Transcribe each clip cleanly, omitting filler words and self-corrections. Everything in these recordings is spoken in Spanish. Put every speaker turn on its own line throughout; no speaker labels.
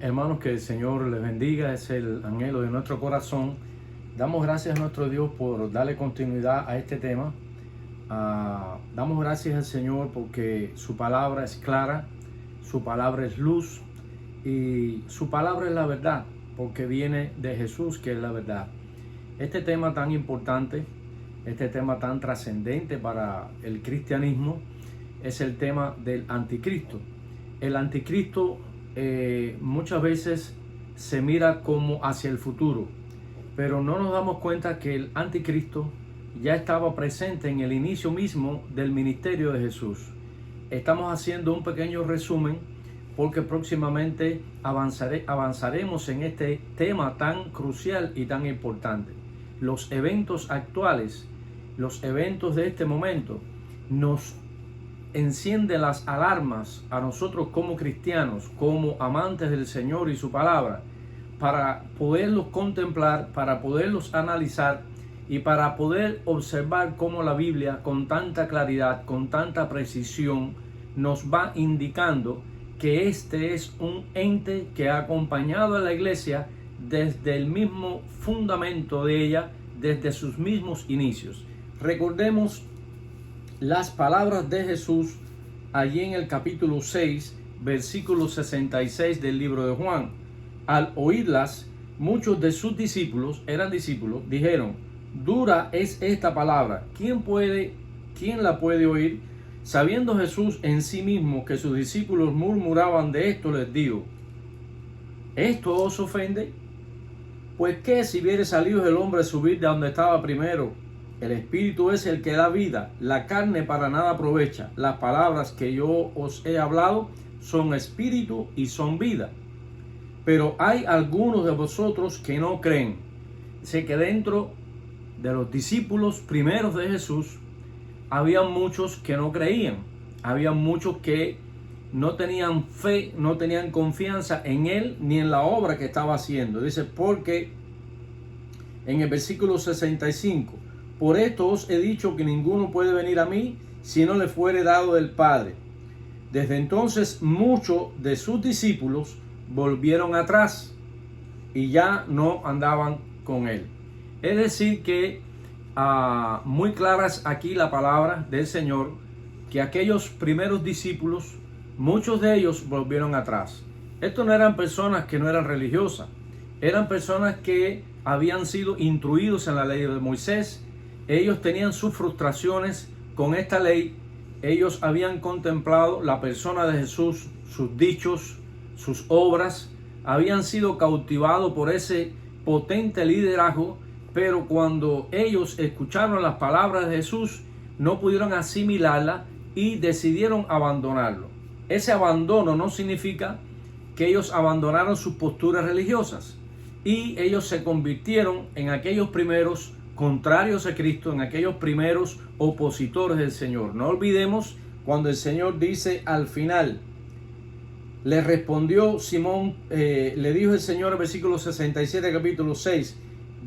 Hermanos, que el Señor les bendiga, es el anhelo de nuestro corazón. Damos gracias a nuestro Dios por darle continuidad a este tema. Damos gracias al Señor porque su palabra es clara, su palabra es luz y su palabra es la verdad, porque viene de Jesús, que es la verdad. Este tema tan importante, este tema tan trascendente para el cristianismo, es el tema del anticristo. El anticristo muchas veces se mira como hacia el futuro, pero no nos damos cuenta que el anticristo ya estaba presente en el inicio mismo del ministerio de Jesús. Estamos haciendo un pequeño resumen porque próximamente avanzaremos en este tema tan crucial y tan importante. Los eventos actuales, los eventos de este momento nos enciende las alarmas a nosotros como cristianos, como amantes del Señor y su palabra, para poderlos contemplar, para poderlos analizar y para poder observar cómo la Biblia con tanta claridad, con tanta precisión, nos va indicando que este es un ente que ha acompañado a la iglesia desde el mismo fundamento de ella, desde sus mismos inicios. Recordemos las palabras de Jesús allí en el capítulo 6, versículo 66 del libro de Juan. Al oírlas, muchos de sus discípulos, dijeron: dura es esta palabra, ¿quién la puede oír? Sabiendo Jesús en sí mismo que sus discípulos murmuraban de esto, les dijo: ¿esto os ofende? Pues qué si viere salir el hombre subir de donde estaba primero. El Espíritu es el que da vida, la carne para nada aprovecha. Las palabras que yo os he hablado son espíritu y son vida. Pero hay algunos de vosotros que no creen. Sé que dentro de los discípulos primeros de Jesús había muchos que no creían. Había muchos que no tenían fe, no tenían confianza en Él ni en la obra que estaba haciendo. Dice, porque en el versículo 65... por esto os he dicho que ninguno puede venir a mí si no le fuere dado del Padre. Desde entonces muchos de sus discípulos volvieron atrás y ya no andaban con él. Es decir que muy claras aquí la palabra del Señor, que aquellos primeros discípulos, muchos de ellos volvieron atrás. Estos no eran personas que no eran religiosas, eran personas que habían sido instruidos en la ley de Moisés. Ellos tenían sus frustraciones con esta ley. Ellos habían contemplado la persona de Jesús, sus dichos, sus obras. Habían sido cautivados por ese potente liderazgo, pero cuando ellos escucharon las palabras de Jesús, no pudieron asimilarla y decidieron abandonarlo. Ese abandono no significa que ellos abandonaron sus posturas religiosas, y ellos se convirtieron en aquellos primeros contrarios a Cristo, en aquellos primeros opositores del Señor. No olvidemos cuando el Señor dice al final: le respondió Simón, le dijo el Señor, versículo 67, capítulo 6,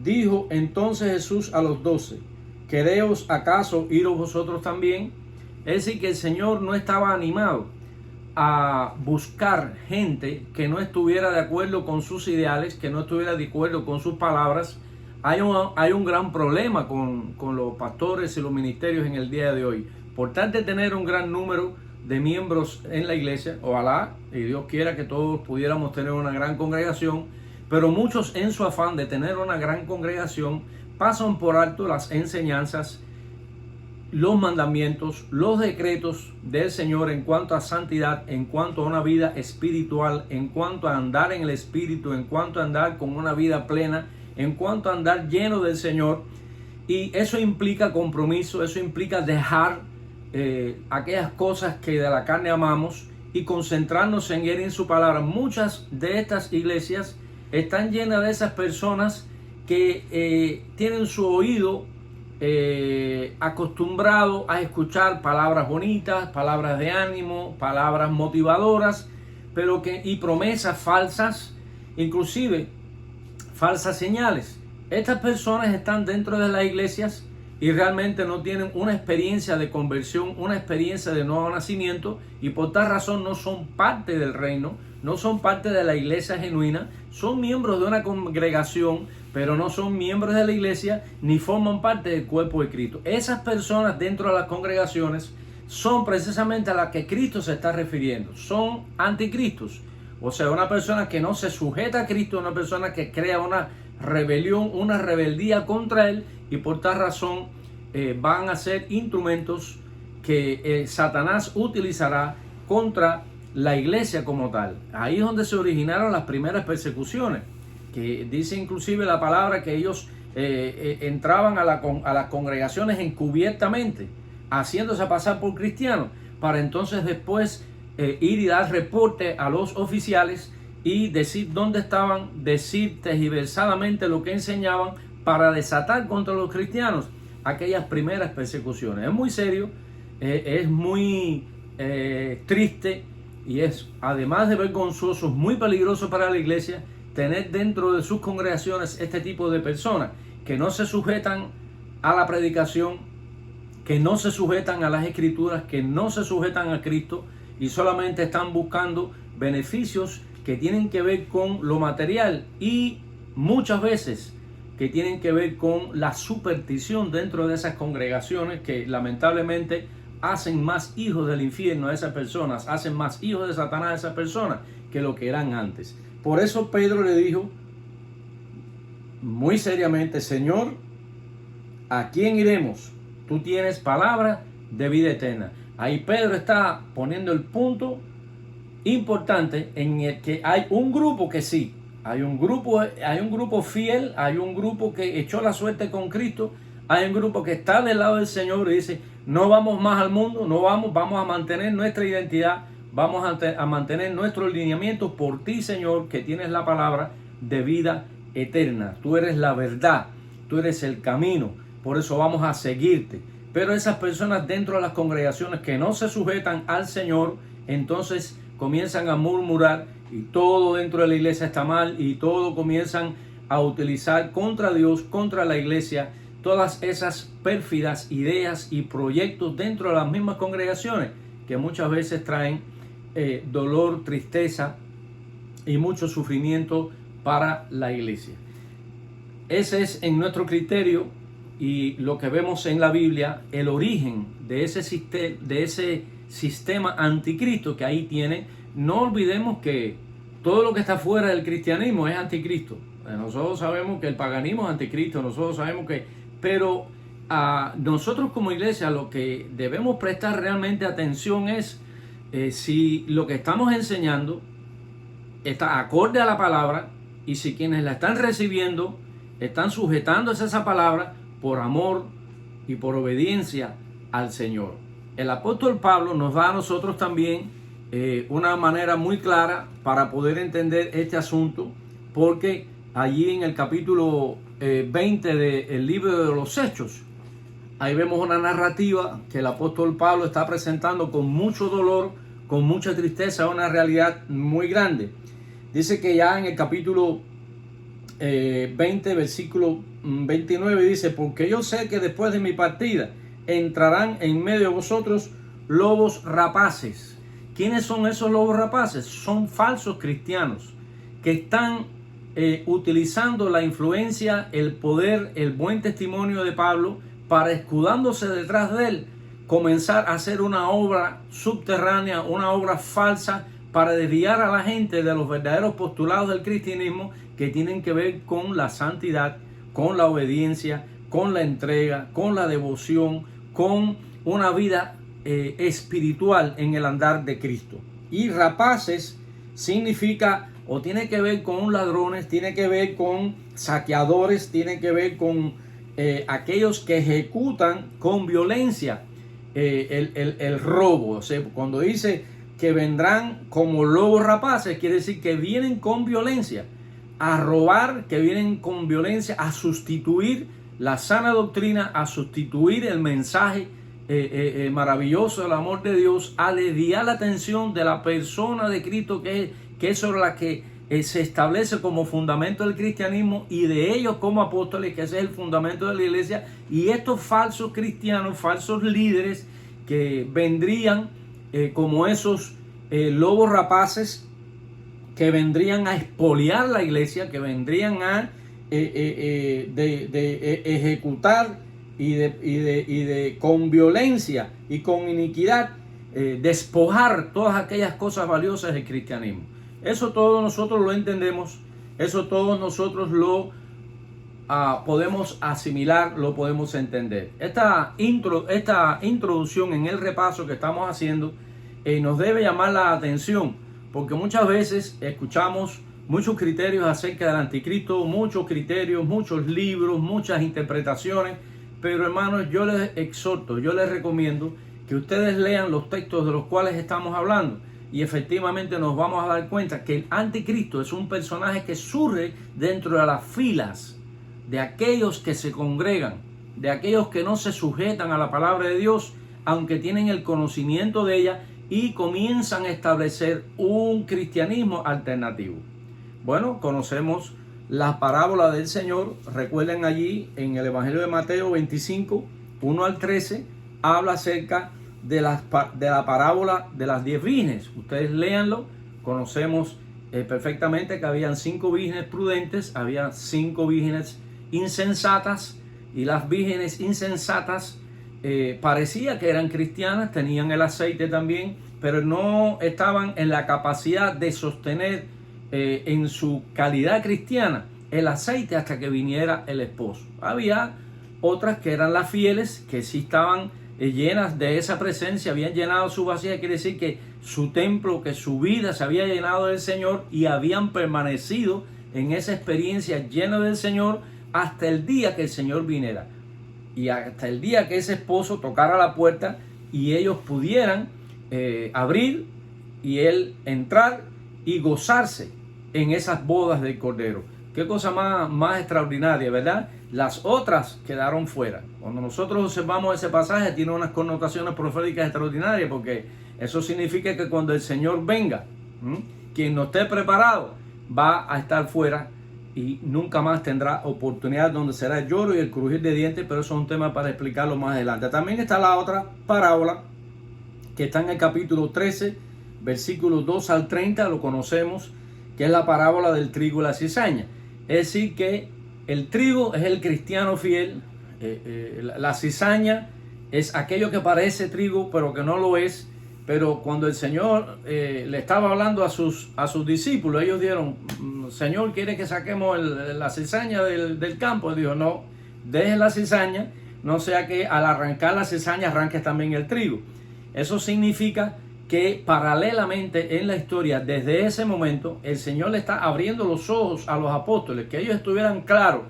dijo entonces Jesús a los 12, ¿queréos acaso iros vosotros también? Es decir, que el Señor no estaba animado a buscar gente que no estuviera de acuerdo con sus ideales, que no estuviera de acuerdo con sus palabras. Hay un gran problema con los pastores y los ministerios en el día de hoy. Por tal de tener un gran número de miembros en la iglesia, ojalá y Dios quiera que todos pudiéramos tener una gran congregación, pero muchos, en su afán de tener una gran congregación, pasan por alto las enseñanzas, los mandamientos, los decretos del Señor en cuanto a santidad, en cuanto a una vida espiritual, en cuanto a andar en el Espíritu, en cuanto a andar con una vida plena, en cuanto a andar lleno del Señor. Y eso implica compromiso, eso implica dejar aquellas cosas que de la carne amamos y concentrarnos en Él y en su palabra. Muchas de estas iglesias están llenas de esas personas que tienen su oído acostumbrado a escuchar palabras bonitas, palabras de ánimo, palabras motivadoras, y promesas falsas, inclusive falsas señales. Estas personas están dentro de las iglesias y realmente no tienen una experiencia de conversión, una experiencia de nuevo nacimiento, y por tal razón no son parte del reino, no son parte de la iglesia genuina, son miembros de una congregación, pero no son miembros de la iglesia ni forman parte del cuerpo de Cristo. Esas personas dentro de las congregaciones son precisamente a las que Cristo se está refiriendo, son anticristos. O sea, una persona que no se sujeta a Cristo, una persona que crea una rebelión, una rebeldía contra Él, y por tal razón van a ser instrumentos que Satanás utilizará contra la iglesia como tal. Ahí es donde se originaron las primeras persecuciones, que dice inclusive la palabra que ellos entraban a las congregaciones encubiertamente, haciéndose pasar por cristianos, para entonces después ir y dar reporte a los oficiales y decir dónde estaban, decir tergiversadamente lo que enseñaban para desatar contra los cristianos aquellas primeras persecuciones. Es muy serio, es muy triste y es, además de vergonzoso, muy peligroso para la iglesia tener dentro de sus congregaciones este tipo de personas que no se sujetan a la predicación, que no se sujetan a las escrituras, que no se sujetan a Cristo y solamente están buscando beneficios que tienen que ver con lo material y muchas veces que tienen que ver con la superstición dentro de esas congregaciones, que lamentablemente hacen más hijos del infierno a esas personas, hacen más hijos de Satanás a esas personas que lo que eran antes. Por eso Pedro le dijo muy seriamente: Señor, ¿a quién iremos? Tú tienes palabra de vida eterna. Ahí Pedro está poniendo el punto importante en el que hay un grupo que sí, hay un grupo fiel, hay un grupo que echó la suerte con Cristo, hay un grupo que está del lado del Señor y dice: no vamos más al mundo, no vamos a mantener nuestra identidad, vamos a mantener nuestros lineamientos por ti, Señor, que tienes la palabra de vida eterna. Tú eres la verdad, tú eres el camino, por eso vamos a seguirte. Pero esas personas dentro de las congregaciones que no se sujetan al Señor, entonces comienzan a murmurar y todo dentro de la iglesia está mal y todo comienzan a utilizar contra Dios, contra la iglesia, todas esas pérfidas ideas y proyectos dentro de las mismas congregaciones que muchas veces traen dolor, tristeza y mucho sufrimiento para la iglesia. Ese es, en nuestro criterio y lo que vemos en la Biblia, el origen de ese sistema anticristo que ahí tiene. No olvidemos que todo lo que está fuera del cristianismo es anticristo. Nosotros sabemos que el paganismo es anticristo, nosotros sabemos que... Pero a nosotros como iglesia lo que debemos prestar realmente atención es si lo que estamos enseñando está acorde a la palabra y si quienes la están recibiendo están sujetándose a esa palabra por amor y por obediencia al Señor. El apóstol Pablo nos da a nosotros también una manera muy clara para poder entender este asunto, porque allí en el capítulo 20 del libro de los Hechos, ahí vemos una narrativa que el apóstol Pablo está presentando con mucho dolor, con mucha tristeza, una realidad muy grande. Dice que ya en el capítulo 20, versículo 29, dice: porque yo sé que después de mi partida entrarán en medio de vosotros lobos rapaces. ¿Quiénes son esos lobos rapaces? Son falsos cristianos que están utilizando la influencia, el poder, el buen testimonio de Pablo para, escudándose detrás de él, comenzar a hacer una obra subterránea, una obra falsa para desviar a la gente de los verdaderos postulados del cristianismo, que tienen que ver con la santidad, con la obediencia, con la entrega, con la devoción, con una vida espiritual en el andar de Cristo. Y rapaces significa, o tiene que ver con ladrones, tiene que ver con saqueadores, tiene que ver con aquellos que ejecutan con violencia el robo. O sea, cuando dice que vendrán como lobos rapaces, quiere decir que vienen con violencia a robar, que vienen con violencia a sustituir la sana doctrina, a sustituir el mensaje maravilloso del amor de Dios, a desviar la atención de la persona de Cristo, que es sobre la que se establece como fundamento del cristianismo, y de ellos como apóstoles, que ese es el fundamento de la iglesia. Y estos falsos cristianos, falsos líderes que vendrían como esos lobos rapaces, que vendrían a expoliar la iglesia, que vendrían a ejecutar con violencia y con iniquidad despojar todas aquellas cosas valiosas del cristianismo. Eso todos nosotros lo entendemos, eso todos nosotros lo podemos asimilar, lo podemos entender. Esta introducción en el repaso que estamos haciendo nos debe llamar la atención, porque muchas veces escuchamos muchos criterios acerca del anticristo, muchos criterios, muchos libros, muchas interpretaciones, pero hermanos, yo les exhorto, yo les recomiendo que ustedes lean los textos de los cuales estamos hablando, y efectivamente nos vamos a dar cuenta que el anticristo es un personaje que surge dentro de las filas de aquellos que se congregan, de aquellos que no se sujetan a la palabra de Dios, aunque tienen el conocimiento de ella, y comienzan a establecer un cristianismo alternativo. Bueno, conocemos la parábola del Señor. Recuerden, allí en el Evangelio de Mateo 25, 1 al 13, habla acerca de la parábola de las 10 vírgenes. Ustedes léanlo. Conocemos perfectamente que habían 5 vírgenes prudentes, había 5 vírgenes insensatas, y las vírgenes insensatas parecía que eran cristianas, tenían el aceite también, pero no estaban en la capacidad de sostener en su calidad cristiana el aceite hasta que viniera el esposo. Había otras que eran las fieles, que sí estaban llenas de esa presencia, habían llenado su vasija, quiere decir que su templo, que su vida se había llenado del Señor, y habían permanecido en esa experiencia llena del Señor hasta el día que el Señor viniera, y hasta el día que ese esposo tocara la puerta y ellos pudieran abrir y él entrar y gozarse en esas bodas del Cordero. Qué cosa más extraordinaria, ¿verdad? Las otras quedaron fuera. Cuando nosotros observamos ese pasaje, tiene unas connotaciones proféticas extraordinarias, porque eso significa que cuando el Señor venga, quien no esté preparado va a estar fuera y nunca más tendrá oportunidad, donde será el lloro y el crujir de dientes, pero eso es un tema para explicarlo más adelante. También está la otra parábola que está en el capítulo 13, versículos 2 al 30, lo conocemos, que es la parábola del trigo y la cizaña. Es decir, que el trigo es el cristiano fiel, la cizaña es aquello que parece trigo pero que no lo es. Pero cuando el Señor le estaba hablando a sus discípulos, ellos dijeron: Señor, ¿quiere que saquemos la cizaña del campo? Él dijo: no, dejen la cizaña, no sea que al arrancar la cizaña arranques también el trigo. Eso significa que paralelamente en la historia, desde ese momento, el Señor le está abriendo los ojos a los apóstoles, que ellos estuvieran claros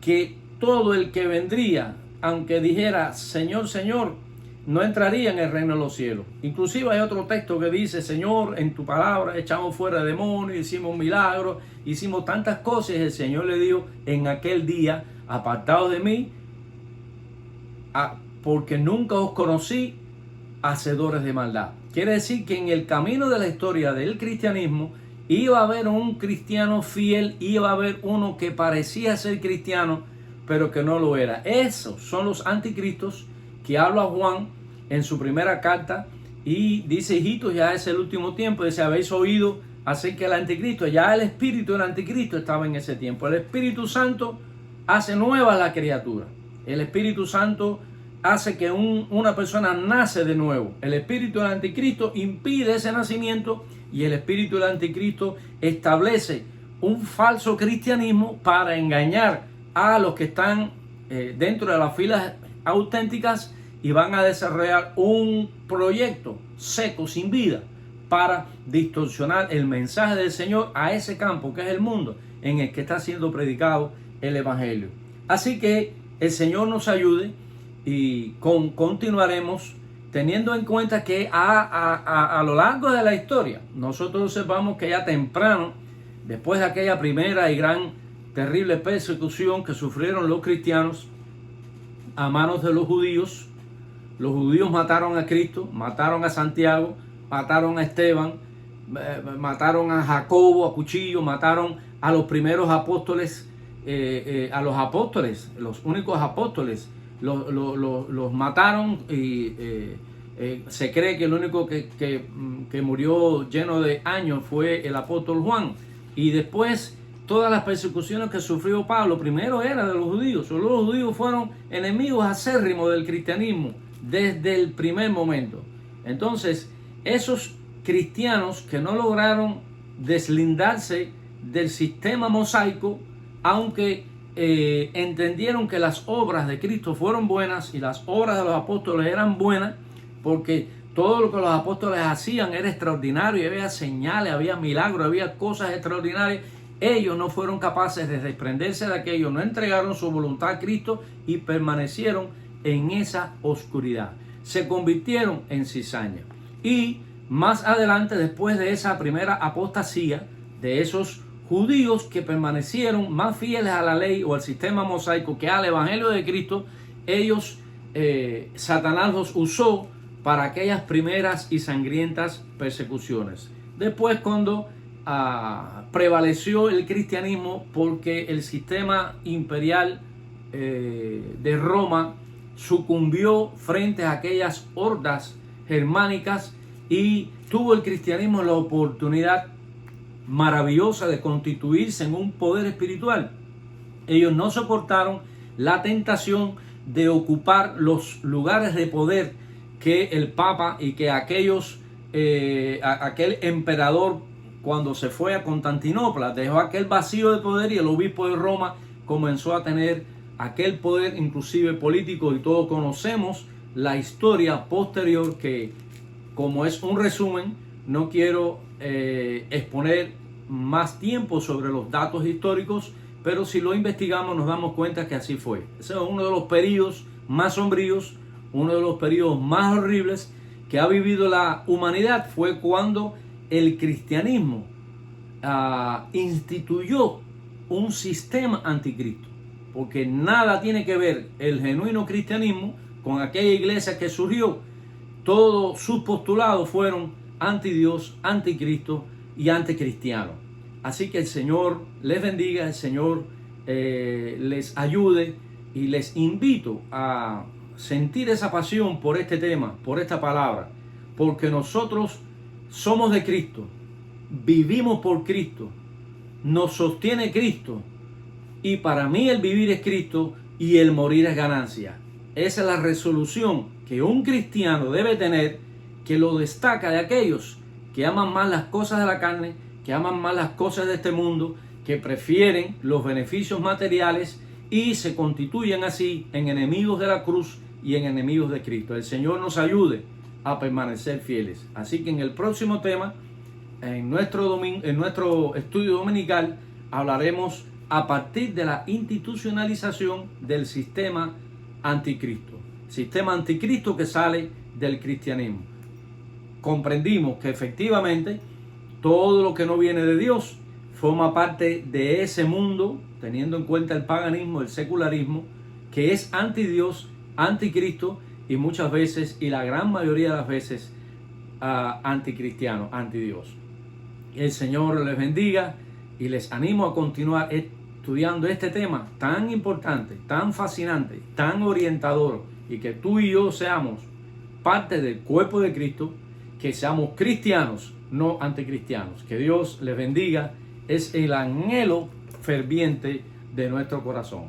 que todo el que vendría, aunque dijera Señor, Señor, no entraría en el reino de los cielos. Inclusive hay otro texto que dice: Señor, en tu palabra echamos fuera demonios, hicimos milagros, hicimos tantas cosas. Y el Señor le dijo en aquel día: apartados de mí, porque nunca os conocí, hacedores de maldad. Quiere decir que en el camino de la historia del cristianismo iba a haber un cristiano fiel, iba a haber uno que parecía ser cristiano, pero que no lo era. Esos son los anticristos que habla Juan en su primera carta, y dice: hijitos, ya es el último tiempo. Dice: habéis oído acerca del anticristo. Ya el espíritu del anticristo estaba en ese tiempo. El Espíritu Santo hace nueva la criatura. El Espíritu Santo hace que una persona nace de nuevo. El espíritu del anticristo impide ese nacimiento, y el espíritu del anticristo establece un falso cristianismo para engañar a los que están dentro de las filas auténticas, y van a desarrollar un proyecto seco, sin vida, para distorsionar el mensaje del Señor a ese campo que es el mundo en el que está siendo predicado el Evangelio. Así que el Señor nos ayude, y continuaremos teniendo en cuenta que a lo largo de la historia nosotros observamos que ya temprano, después de aquella primera y gran terrible persecución que sufrieron los cristianos a manos de los judíos mataron a Cristo, mataron a Santiago, mataron a Esteban, mataron a Jacobo a cuchillo, mataron a los primeros apóstoles, los únicos apóstoles. Los mataron Se cree que el único que murió lleno de años fue el apóstol Juan. Y después todas las persecuciones que sufrió Pablo, primero era de los judíos. Los judíos fueron enemigos acérrimos del cristianismo desde el primer momento. Entonces, esos cristianos que no lograron deslindarse del sistema mosaico, aunque entendieron que las obras de Cristo fueron buenas y las obras de los apóstoles eran buenas, porque todo lo que los apóstoles hacían era extraordinario, había señales, había milagros, había cosas extraordinarias. Ellos no fueron capaces de desprenderse de aquello, no entregaron su voluntad a Cristo y permanecieron en esa oscuridad. Se convirtieron en cizaña. Y más adelante, después de esa primera apostasía de esos judíos que permanecieron más fieles a la ley o al sistema mosaico que al evangelio de Cristo, ellos, Satanás los usó para aquellas primeras y sangrientas persecuciones. Después, cuando prevaleció el cristianismo, porque el sistema imperial de Roma sucumbió frente a aquellas hordas germánicas, y tuvo el cristianismo la oportunidad maravillosa de constituirse en un poder espiritual. Ellos no soportaron la tentación de ocupar los lugares de poder que el Papa y que aquel emperador, cuando se fue a Constantinopla, dejó aquel vacío de poder, y el obispo de Roma comenzó a tener aquel poder, inclusive político, y todos conocemos la historia posterior, que, como es un resumen, no quiero exponer más tiempo sobre los datos históricos, pero si lo investigamos nos damos cuenta que así fue. Ese es uno de los periodos más sombríos, uno de los periodos más horribles que ha vivido la humanidad. Fue cuando el cristianismo instituyó un sistema anticristo, porque nada tiene que ver el genuino cristianismo con aquella iglesia que surgió. Todos sus postulados fueron anti Dios, anticristo y anticristiano. Así que el Señor les bendiga, el Señor les ayude, y les invito a sentir esa pasión por este tema, por esta palabra, porque nosotros somos de Cristo, vivimos por Cristo, nos sostiene Cristo, y para mí el vivir es Cristo y el morir es ganancia. Esa es la resolución que un cristiano debe tener, que lo destaca de aquellos que aman más las cosas de la carne, que aman más las cosas de este mundo, que prefieren los beneficios materiales y se constituyen así en enemigos de la cruz y en enemigos de Cristo. El Señor nos ayude a permanecer fieles. Así que en el próximo tema, en nuestro estudio dominical, hablaremos a partir de la institucionalización del sistema anticristo. Sistema anticristo que sale del cristianismo. Comprendimos que efectivamente todo lo que no viene de Dios forma parte de ese mundo, teniendo en cuenta el paganismo, el secularismo, que es anti Dios, anticristo, y muchas veces, y la gran mayoría de las veces, anticristiano, anti Dios. El Señor les bendiga, y les animo a continuar estudiando este tema tan importante, tan fascinante, tan orientador, y que tú y yo seamos parte del cuerpo de Cristo, que seamos cristianos, no anticristianos. Que Dios les bendiga, es el anhelo ferviente de nuestro corazón.